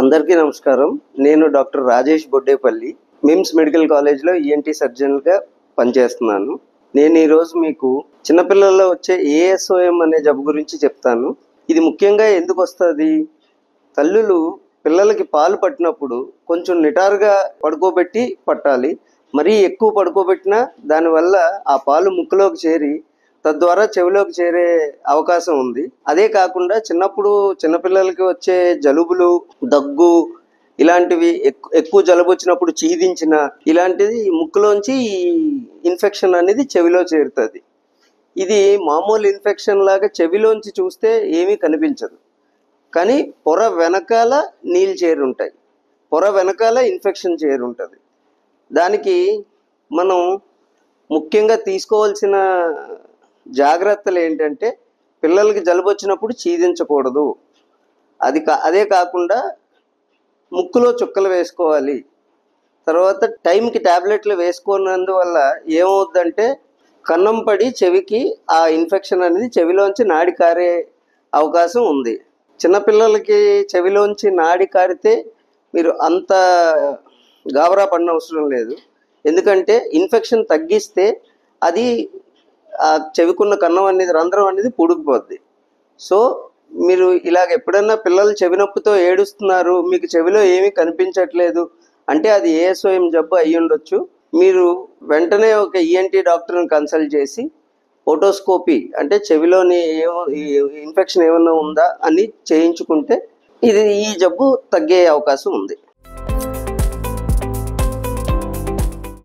అందరికీ నమస్కారం. నేను డాక్టర్ రాజేష్ బొడ్డేపల్లి, మిమ్స్ మెడికల్ కాలేజ్లో ఈఎన్టీ సర్జన్గా పనిచేస్తున్నాను. నేను ఈరోజు మీకు చిన్నపిల్లల్లో వచ్చే ఏఎస్ఓఎం అనే జబ్బు గురించి చెప్తాను. ఇది ముఖ్యంగా ఎందుకు వస్తుంది? తల్లులు పిల్లలకి పాలు పట్టినప్పుడు కొంచెం నిటారుగా పడుకోబెట్టి పట్టాలి. మరీ ఎక్కువ పడుకోబెట్టినా దానివల్ల ఆ పాలు ముక్కులోకి చేరి తద్వారా చెవిలోకి చేరే అవకాశం ఉంది. అదే కాకుండా చిన్నపిల్లలకి వచ్చే జలుబులు, దగ్గు ఇలాంటివి ఎక్కువ జలుబు వచ్చినప్పుడు చీదించిన ఇలాంటిది ముక్కులోంచి ఇన్ఫెక్షన్ అనేది చెవిలో చేరుతుంది. ఇది మామూలు ఇన్ఫెక్షన్ లాగా చెవిలోంచి చూస్తే ఏమీ కనిపించదు, కానీ పొర వెనకాల నీళ్ళు చేరుంటాయి, పొర వెనకాల ఇన్ఫెక్షన్ చేరుంటుంది. దానికి మనం ముఖ్యంగా తీసుకోవాల్సిన జాగ్రత్తలు ఏంటంటే, పిల్లలకి జలుబు వచ్చినప్పుడు చీదించకూడదు. అదే కాకుండా ముక్కులో చుక్కలు వేసుకోవాలి. తర్వాత టైంకి ట్యాబ్లెట్లు వేసుకున్నందువల్ల ఏమవుద్దంటే కన్నం పడి చెవికి ఆ ఇన్ఫెక్షన్ అనేది చెవిలోంచి నాడి కారే అవకాశం ఉంది. చిన్నపిల్లలకి చెవిలోంచి నాడి కారితే మీరు అంత గాబరా పడిన అవసరం లేదు. ఎందుకంటే ఇన్ఫెక్షన్ తగ్గిస్తే అది ఆ చెవికున్న కన్నం అనేది, రంధ్రం అనేది పూడుకుపోద్ది. సో మీరు ఇలాగ ఎప్పుడన్నా పిల్లలు చెవి నొప్పితో ఏడుస్తున్నారు, మీకు చెవిలో ఏమీ కనిపించట్లేదు అంటే అది ఏఎస్ఓఎం జబ్బు అయ్యి ఉండొచ్చు. మీరు వెంటనే ఒక ఈఎన్టీ డాక్టర్ని కన్సల్ట్ చేసి ఓటోస్కోపీ అంటే చెవిలోని ఇన్ఫెక్షన్ ఏమన్నా ఉందా అని చేయించుకుంటే ఈ జబ్బు తగ్గే అవకాశం ఉంది.